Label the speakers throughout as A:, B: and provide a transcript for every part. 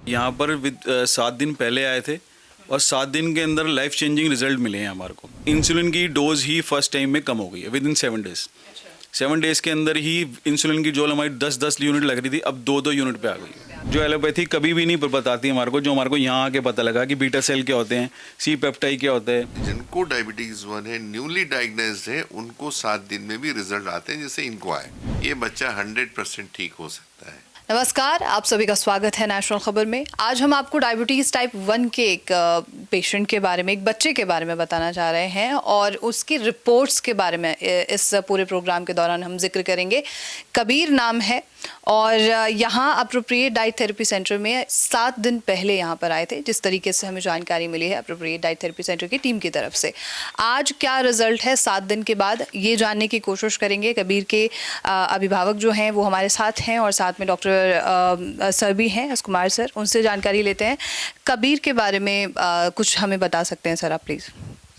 A: यहाँ पर 7 दिन पहले आए थे और 7 दिन के अंदर लाइफ चेंजिंग रिजल्ट मिले हैं हमारे को। इंसुलिन की डोज ही फर्स्ट टाइम में कम हो गई है विद इन 7 डेज। 7 डेज के अंदर ही इंसुलिन की जो हमारी 10-10 यूनिट लग रही थी अब 2-2 यूनिट पे आ गई। जो एलोपैथी कभी भी नहीं बताती हमारे को, जो हमारे को यहाँ आके पता लगा कि बीटा सेल क्या होते हैं, सी पेप्टाइड क्या होता है।
B: जिनको डायबिटीज 1 है, न्यूली डायग्नोज्ड है, उनको 7 दिन में भी रिजल्ट आते हैं जैसे इनको आए। ये बच्चा 100% ठीक हो सकता है।
C: नमस्कार, आप सभी का स्वागत है नेशनल खबर में। आज हम आपको डायबिटीज़ टाइप 1 के एक पेशेंट के बारे में, एक बच्चे के बारे में बताना चाह रहे हैं और उसकी रिपोर्ट्स के बारे में इस पूरे प्रोग्राम के दौरान हम जिक्र करेंगे। कबीर नाम है और यहाँ अप्रोप्रिएट डाइट थेरेपी सेंटर में 7 दिन पहले यहाँ पर आए थे, जिस तरीके से हमें जानकारी मिली है अप्रोप्रिएट डाइट थेरेपी सेंटर की टीम की तरफ से। आज क्या रिजल्ट है 7 दिन के बाद, ये जानने की कोशिश करेंगे। कबीर के अभिभावक जो हैं वो हमारे साथ हैं और साथ में डॉक्टर सर भी हैं, एस कुमार सर, उनसे जानकारी लेते हैं। कबीर के बारे में कुछ हमें बता सकते हैं सर आप प्लीज़?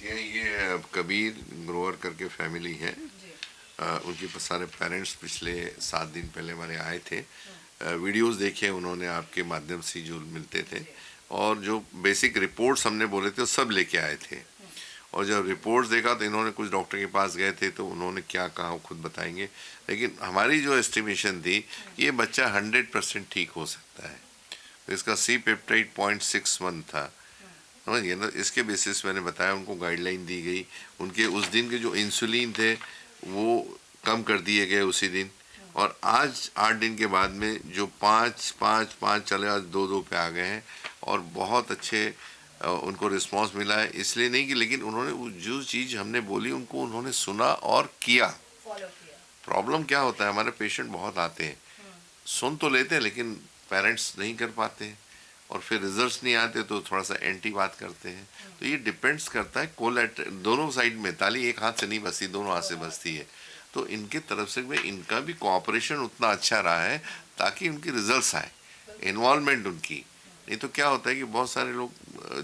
B: ये कबीर ग्रोवर करके फैमिली है। उनके सारे पेरेंट्स पिछले 7 दिन पहले हमारे आए थे। वीडियोस देखे उन्होंने आपके माध्यम से जो मिलते थे और जो बेसिक रिपोर्ट्स हमने बोले थे वो सब लेके आए थे। और जब रिपोर्ट्स देखा तो इन्होंने कुछ डॉक्टर के पास गए थे तो उन्होंने क्या कहा वो खुद बताएंगे, लेकिन हमारी जो एस्टिमेशन थी ये बच्चा 100% ठीक हो सकता है। तो इसका सी पेप्टाइड 0.61 था, समझिए ना। इसके बेसिस मैंने बताया, उनको गाइडलाइन दी गई। उनके उस दिन के जो इंसुलिन थे वो कम कर दिए गए उसी दिन, और आज 8 दिन के बाद में जो 5 चले आज 2-2 पे आ गए हैं और बहुत अच्छे उनको रिस्पांस मिला है। इसलिए नहीं कि, लेकिन उन्होंने जो चीज़ हमने बोली उनको उन्होंने सुना और किया। प्रॉब्लम क्या होता है, हमारे पेशेंट बहुत आते हैं, सुन तो लेते हैं लेकिन पेरेंट्स नहीं कर पाते हैं और फिर रिजल्ट्स नहीं आते तो थोड़ा सा एंटी बात करते हैं। तो ये डिपेंड्स करता है दोनों साइड में, ताली एक हाथ से नहीं बजती, दोनों हाथ से बजती है। तो इनके तरफ से भी इनका भी कोऑपरेशन उतना अच्छा रहा है ताकि उनकी रिजल्ट्स आए, इन्वॉल्वमेंट उनकी। नहीं तो क्या होता है कि बहुत सारे लोग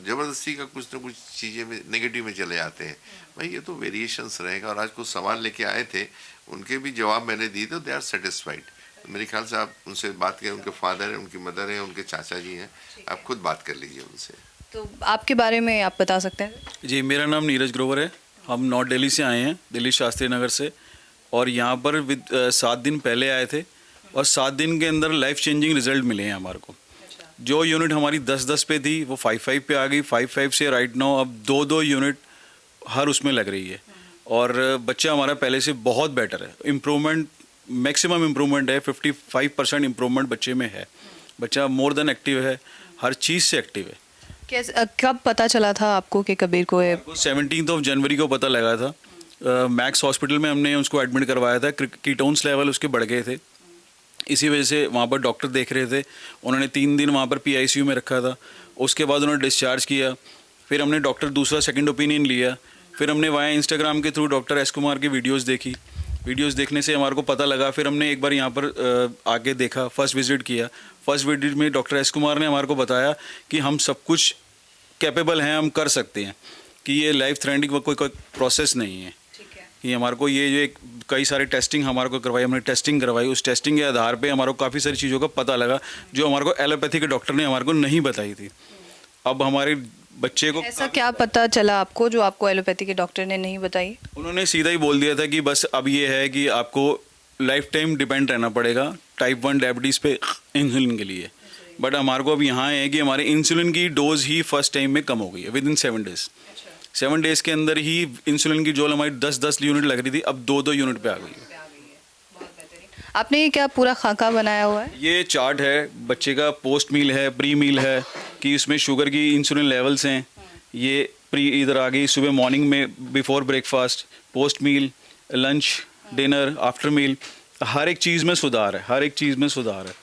B: ज़बरदस्ती का कुछ ना कुछ चीज़ें में नेगेटिव में चले जाते हैं। भाई ये तो वेरिएशंस रहेगा। और आज कुछ सवाल लेके आए थे, उनके भी जवाब मैंने दिए थे, दे आर सेटिस्फाइड। मेरे ख्याल से आप उनसे बात करें, उनके फादर हैं, उनकी मदर हैं, उनके चाचा जी हैं, आप खुद बात कर लीजिए उनसे।
C: तो आपके बारे में आप बता सकते हैं?
A: जी, मेरा नाम नीरज ग्रोवर है। हम नॉर्थ दिल्ली से आए हैं, दिल्ली शास्त्री नगर से, और यहाँ पर 7 दिन पहले आए थे और 7 दिन के अंदर लाइफ चेंजिंग रिजल्ट मिले हैं हमारे को। जो यूनिट हमारी 10-10 पे थी वो 5-5 पे आ गई। 5-5 से राइट नाउ अब 2-2 यूनिट हर उसमें लग रही है और बच्चा हमारा पहले से बहुत बेटर है। इम्प्रूवमेंट, मैक्सिमम इम्प्रूवमेंट है, 55% इम्प्रूवमेंट बच्चे में है। बच्चा मोर देन एक्टिव है, हर चीज़ से एक्टिव है।
C: कैसे, कब पता चला था आपको कि कबीर को
A: 17 जनवरी को पता लगा था। मैक्स हॉस्पिटल में हमने उसको एडमिट करवाया था। कीटोन्स लेवल उसके बढ़ गए थे, इसी वजह से वहाँ पर डॉक्टर देख रहे थे। उन्होंने 3 दिन वहाँ पर PICU में रखा था। उसके बाद उन्होंने डिस्चार्ज किया। फिर हमने डॉक्टर दूसरा सेकंड ओपिनियन लिया। फिर हमने वहाँ इंस्टाग्राम के थ्रू डॉक्टर एस कुमार की वीडियोस देखी। वीडियोस देखने से हमारे को पता लगा। फिर हमने एक बार यहाँ पर आके देखा, फर्स्ट विजिट किया। फर्स्ट विजिट में डॉक्टर एस कुमार ने हमारे को बताया कि हम सब कुछ कैपेबल हैं, हम कर सकते हैं, कि ये लाइफ थ्रेटनिंग कोई प्रोसेस नहीं है। कि हमारे को ये जो कई सारे टेस्टिंग हमारे को करवाई, हमने टेस्टिंग करवाई। उस टेस्टिंग के आधार पे हमारे को काफ़ी सारी चीज़ों का पता लगा जो हमारे को एलोपैथी के डॉक्टर ने हमारे को नहीं बताई थी। अब हमारे बच्चे को
C: ऐसा क्या पता चला आपको जो आपको एलोपैथी के डॉक्टर ने नहीं बताई?
A: उन्होंने सीधा ही बोल दिया था कि बस अब ये है कि आपको लाइफ टाइम डिपेंड रहना पड़ेगा टाइप 1 डायबिटीज़ पे इंसुलिन के लिए। बट हमारे को अब यहाँ है कि हमारे इंसुलिन की डोज ही फर्स्ट टाइम में कम हो गई है विद इन 7 डेज। 7 डेज के अंदर ही इंसुलिन की जो हमारी 10-10 यूनिट लग रही थी अब 2-2 यूनिट पे आ गई है।
C: आपने ये क्या पूरा खाका बनाया हुआ है?
A: ये चार्ट है बच्चे का, पोस्ट मील है, प्री मील है, कि इसमें शुगर की इंसुलिन लेवल्स हैं। ये प्री इधर आ गई, सुबह मॉर्निंग में बिफोर ब्रेकफास्ट, पोस्ट मील, लंच, डिनर, आफ्टर मील, हर एक चीज़ में सुधार है, हर एक चीज़ में सुधार है।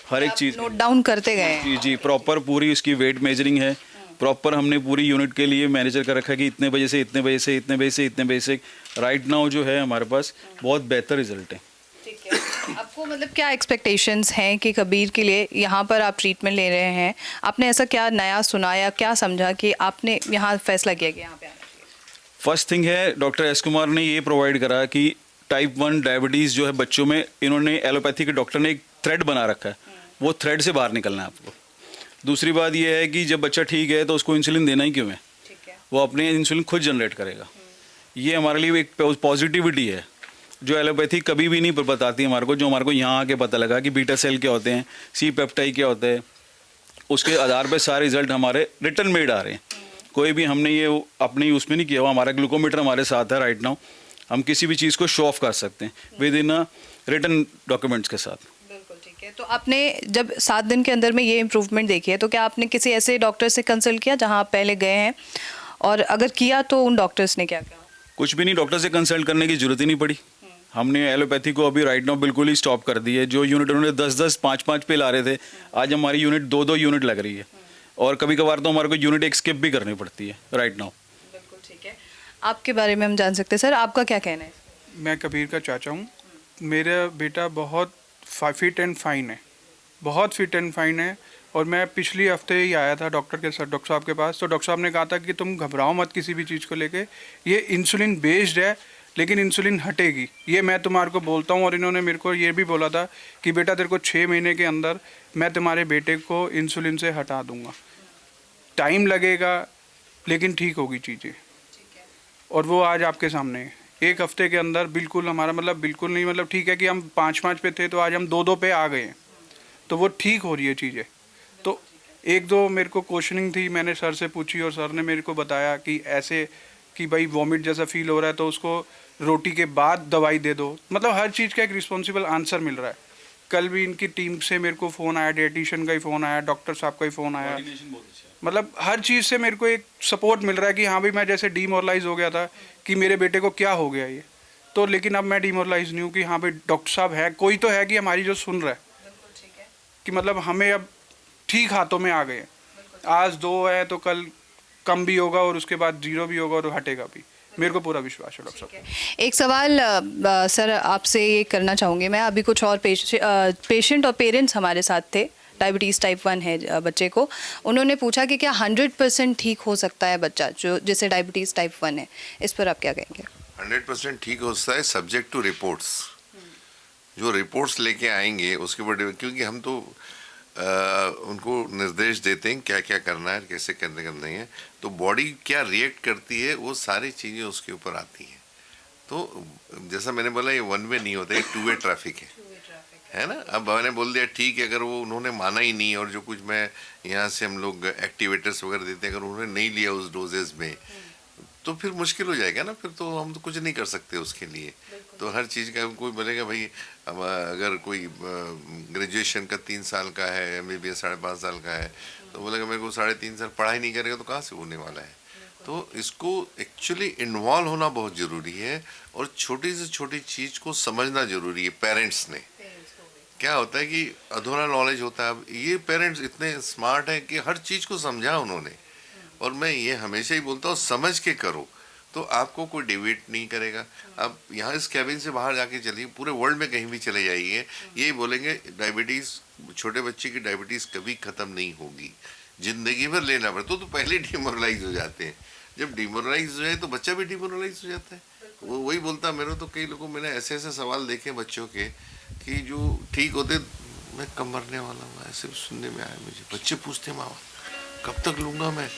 A: हर एक चीज़
C: नोट डाउन करते गए?
A: जी जी, प्रॉपर पूरी उसकी वेट मेजरिंग है। प्रॉपर हमने पूरी यूनिट के लिए मैनेजर कर रखा है कि इतने बजे से इतने बजे से इतने बजे से इतने बजे से। राइट नाउ जो है हमारे पास बहुत बेहतर रिजल्ट है।
C: ठीक है, आपको मतलब क्या एक्सपेक्टेशंस हैं कि कबीर के लिए यहाँ पर आप ट्रीटमेंट ले रहे हैं? आपने ऐसा क्या नया सुना या क्या समझा कि आपने यहाँ फैसला किया कि यहाँ पे आना चाहिए?
A: फर्स्ट थिंग है, डॉक्टर एस कुमार ने ये प्रोवाइड करा कि टाइप 1 डायबिटीज़ जो है बच्चों में, इन्होंने एलोपैथी के डॉक्टर ने एक थ्रेड बना रखा है, वो थ्रेड से बाहर निकलना है आपको। दूसरी बात ये है कि जब बच्चा ठीक है तो उसको इंसुलिन देना ही क्यों है,
C: ठीक है।
A: वो अपने इंसुलिन खुद जनरेट करेगा। ये हमारे लिए एक पॉजिटिविटी है जो एलोपैथी कभी भी नहीं बताती हमारे को, जो हमारे को यहाँ आके पता लगा कि बीटा सेल क्या होते हैं, सी पेप्टाइड क्या होते हैं, उसके आधार पे सारे रिजल्ट हमारे रिटर्न मेड आ रहे हैं। कोई भी हमने ये अपनी उसमें नहीं किया हुआ, हमारा ग्लूकोमीटर हमारे साथ है राइट नाउ, हम किसी भी चीज़ को शो ऑफ कर सकते हैं विद इन रिटर्न डॉक्यूमेंट्स के साथ।
C: बिल्कुल ठीक है। तो आपने जब 7 दिन के अंदर में ये इम्प्रूवमेंट देखी है, तो क्या आपने किसी ऐसे डॉक्टर से कंसल्ट किया जहाँ आप पहले गए हैं, और अगर किया तो उन डॉक्टर्स ने क्या कहा? कुछ
A: भी नहीं, डॉक्टर से कंसल्ट करने की जरूरत ही नहीं पड़ी। हमने एलोपैथी को अभी राइट नाउ बिल्कुल ही स्टॉप कर दी है। जो यूनिट उन्होंने 10-10, 5-5 पे ला रहे थे, आज हमारी यूनिट 2-2 यूनिट लग रही है, और कभी कभार तो हमारे को यूनिट एक स्किप भी करनी पड़ती है राइट नाउ।
C: बिल्कुल ठीक है। आपके बारे में हम जान सकते हैं सर, आपका क्या कहना है?
D: मैं कबीर का चाचा हूँ। मेरा बेटा बहुत फिट एंड फाइन है, बहुत फिट एंड फाइन है। और मैं पिछले हफ्ते ही आया था डॉक्टर साहब के पास, तो डॉक्टर साहब ने कहा था कि तुम घबराओ मत किसी भी चीज़ को लेके, ये इंसुलिन बेस्ड है लेकिन इंसुलिन हटेगी, ये मैं तुम्हारे को बोलता हूँ। और इन्होंने मेरे को ये भी बोला था कि बेटा तेरे को 6 महीने के अंदर मैं तुम्हारे बेटे को इंसुलिन से हटा दूँगा, टाइम लगेगा लेकिन ठीक होगी चीज़ें। और वो आज आपके सामने है। 1 हफ्ते के अंदर बिल्कुल हमारा मतलब बिल्कुल नहीं, मतलब ठीक है कि हम 5-5 पे थे तो आज हम 2-2 पे आ गए हैं, तो वो ठीक हो रही है चीज़ें। तो 1-2 मेरे को क्वेश्चनिंग थी, मैंने सर से पूछी और सर ने मेरे को बताया कि ऐसे कि भाई वॉमिट जैसा फील हो रहा है तो उसको रोटी के बाद दवाई दे दो। मतलब हर चीज़ का एक रिस्पॉन्सिबल आंसर मिल रहा है। कल भी इनकी टीम से मेरे को फ़ोन आया, डाइटिशियन का ही फ़ोन आया, डॉक्टर साहब का ही फ़ोन आया। मतलब हर चीज़ से मेरे को एक सपोर्ट मिल रहा है कि हाँ भाई, मैं जैसे डीमोरलाइज हो गया था कि मेरे बेटे को क्या हो गया ये, तो लेकिन अब मैं डीमोरलाइज नहीं हूँ कि हाँ भाई डॉक्टर साहब है, कोई तो है कि हमारी जो सुन रहा है, कि मतलब हमें अब ठीक हाथों में आ गए हैं। आज 2 है तो कल कम भी होगा और उसके बाद 0 भी होगा और हटेगा भी, मेरे को पूरा विश्वास है डॉक्टर साहब।
C: एक सवाल सर आपसे ये करना चाहूँगी मैं, अभी कुछ और पेशेंट और पेरेंट्स हमारे साथ थे, डायबिटीज़ टाइप 1 है बच्चे को, उन्होंने पूछा कि क्या 100% ठीक हो सकता है बच्चा जो जिसे डायबिटीज़ टाइप 1 है, इस पर आप क्या कहेंगे?
B: 100% ठीक हो सकता है सब्जेक्ट टू रिपोर्ट्स। जो रिपोर्ट्स लेके आएंगे उसके ऊपर, क्योंकि हम तो उनको निर्देश देते हैं क्या क्या करना है, कैसे करना है, तो बॉडी क्या रिएक्ट करती है वो सारी चीज़ें उसके ऊपर आती हैं। तो जैसा मैंने बोला ये 1 वे नहीं होता, ये 2 वे ट्रैफिक है ना। अब मैंने बोल दिया ठीक है, अगर वो उन्होंने माना ही नहीं, और जो कुछ मैं यहाँ से हम लोग एक्टिवेटर्स वगैरह देते हैं, अगर उन्होंने नहीं लिया उस डोजेज में, तो फिर मुश्किल हो जाएगा ना, फिर तो हम तो कुछ नहीं कर सकते उसके लिए। तो हर चीज़ का कोई बोलेगा भाई, अब अगर कोई ग्रेजुएशन का 3 साल का है, MBBS 5.5 साल का है, तो बोलेगा मेरे को 3.5 साल पढ़ाई नहीं करेगा तो कहाँ से होने वाला है। तो इसको एक्चुअली इन्वॉल्व होना बहुत ज़रूरी है, और छोटी से छोटी चीज़ को समझना ज़रूरी है। पेरेंट्स ने क्या होता है कि अधूरा नॉलेज होता है। अब ये पेरेंट्स इतने स्मार्ट हैं कि हर चीज़ को समझा उन्होंने, और मैं ये हमेशा ही बोलता हूँ समझ के करो तो आपको कोई डिबेट नहीं करेगा। अब यहाँ इस कैबिन से बाहर जाके चलिए, पूरे वर्ल्ड में कहीं भी चले जाइए, यही बोलेंगे डायबिटीज़, छोटे बच्चे की डायबिटीज़ कभी ख़त्म नहीं होगी, ज़िंदगी भर लेना पड़ता। तो पहले डिमोरलाइज हो जाते हैं, जब डिमोरलाइज हो जाए तो बच्चा भी डिमोरलाइज हो जाता है। वो वही बोलता मेरे तो कई लोगों, मैंने ऐसे ऐसे सवाल देखे बच्चों के कि जो ठीक होते, मैं कब मरने वाला हूँ, ऐसे सुनने में आया मुझे। बच्चे पूछते मामा कब तक लूँगा मैं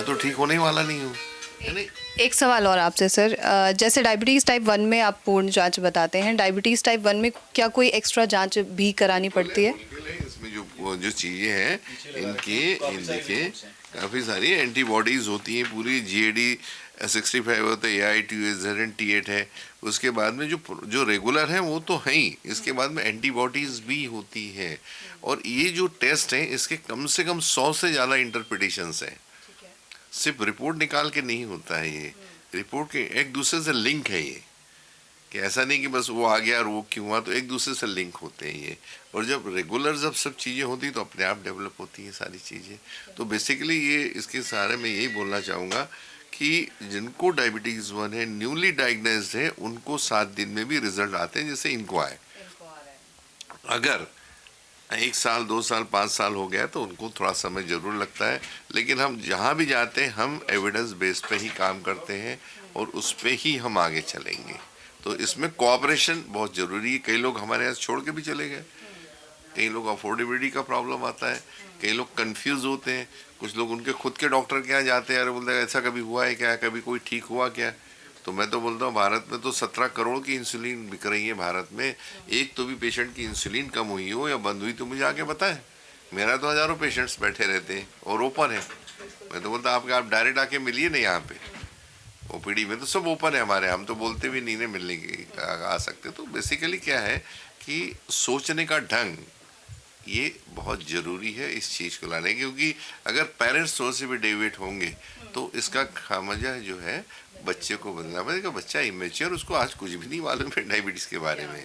B: तो ठीक होने वाला नहीं हूँ।
C: एक सवाल और आपसे सर, जैसे डायबिटीज़ टाइप 1 में आप पूर्ण जांच बताते हैं, डायबिटीज़ टाइप 1 में क्या कोई एक्स्ट्रा जांच भी करानी पड़ती है?
B: इसमें जो चीज़ें हैं इनके देखिए काफ़ी सारी एंटीबॉडीज़ होती हैं, पूरी GAD 65 होता है, AI2, T8 है। उसके बाद में जो रेगुलर हैं वो तो हैं ही, इसके बाद में एंटीबॉडीज़ भी होती है। और ये जो टेस्ट हैं इसके कम से कम 100 से ज़्यादा इंटरप्रिटेशंस हैं। सिर्फ रिपोर्ट निकाल के नहीं होता है, ये रिपोर्ट के एक दूसरे से लिंक है ये, कि ऐसा नहीं कि बस वो आ गया और वो क्यों हुआ, तो एक दूसरे से लिंक होते हैं ये। और जब रेगुलर जब सब चीज़ें होती तो अपने आप डेवलप होती हैं सारी चीज़ें। तो बेसिकली ये इसके सहारे में यही बोलना चाहूँगा कि जिनको डायबिटीज़ 1 है, न्यूली डायग्नोस्ड है, उनको 7 दिन में भी रिजल्ट आते हैं जैसे इनको आए। अगर 1 साल 2 साल 5 साल हो गया तो उनको थोड़ा समय ज़रूर लगता है, लेकिन हम जहाँ भी जाते हैं हम एविडेंस बेस पे ही काम करते हैं और उस पे ही हम आगे चलेंगे। तो इसमें कोऑपरेशन बहुत ज़रूरी है। कई लोग हमारे यहाँ छोड़ के भी चले गए, कई लोग अफोर्डेबिलिटी का प्रॉब्लम आता है, कई लोग कंफ्यूज होते हैं, कुछ लोग उनके खुद के डॉक्टर के यहाँ जाते हैं और बोलते हैं ऐसा कभी हुआ है क्या, कभी कोई ठीक हुआ क्या। तो मैं तो बोलता हूँ भारत में तो 17 करोड़ की इंसुलिन बिक रही है भारत में, एक तो भी पेशेंट की इंसुलिन कम हुई हो या बंद हुई तो मुझे आके बताएं। मेरा तो हज़ारों पेशेंट्स बैठे रहते हैं और ओपन है। मैं तो बोलता आप डायरेक्ट आके मिलिए ना, यहाँ पे ओपीडी में तो सब ओपन है हमारे, हम तो बोलते भी नहीं ना मिलने की आ सकते। तो बेसिकली क्या है कि सोचने का ढंग ये बहुत ज़रूरी है इस चीज़ को लाने, क्योंकि अगर पेरेंट्स सोच से भी डेविएट होंगे तो इसका खामियाजा जो है बच्चे को बदलना पड़ेगा। बच्चा इमेच्योर, उसको आज कुछ भी नहीं मालूम है डायबिटीज़ के बारे में।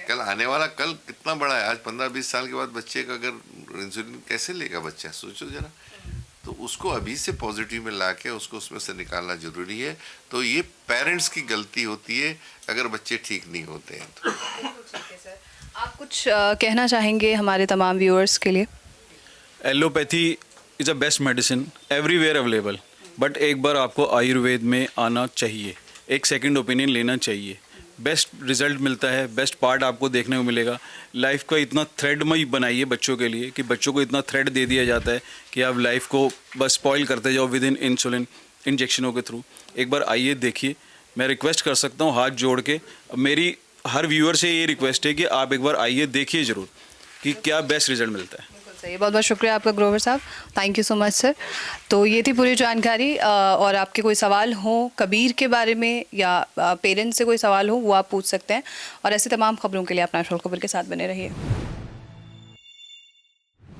B: कल आने वाला कल कितना बड़ा है, आज 15-20 साल के बाद बच्चे का अगर इंसुलिन कैसे लेगा बच्चा, सोचो जरा। तो उसको अभी से पॉजिटिव में ला के उसको उसमें से निकालना ज़रूरी है। तो ये पेरेंट्स की गलती होती है अगर बच्चे ठीक नहीं होते हैं तो।
C: आप कुछ कहना चाहेंगे हमारे तमाम व्यूअर्स के लिए?
A: Allopathy is a best medicine, everywhere available, but एक बार आपको आयुर्वेद में आना चाहिए, एक सेकंड ओपिनियन लेना चाहिए। बेस्ट रिजल्ट मिलता है, बेस्ट पार्ट आपको देखने को मिलेगा। लाइफ का इतना थ्रेडमय बनाइए बच्चों के लिए कि बच्चों को इतना थ्रेड दे दिया जाता है कि आप लाइफ को बस स्पॉइल करते जाओ विद इन इंसुलिन इंजेक्शनों के थ्रू। एक बार आइए देखिए, मैं रिक्वेस्ट कर सकता हूँ हाथ जोड़ के, मेरी हर व्यूअर से ये रिक्वेस्ट है कि आप एक बार आइए देखिए ज़रूर कि क्या बेस्ट रिजल्ट मिलता है।
C: सही, बहुत बहुत शुक्रिया आपका ग्रोवर साहब, thank you so much sir. तो ये थी पूरी जानकारी, और आपके कोई सवाल हो कबीर के बारे में या पेरेंट्स से कोई सवाल हो वो आप पूछ सकते हैं, और ऐसी तमाम खबरों के लिए आप नेशनल खबर के साथ बने रहिए।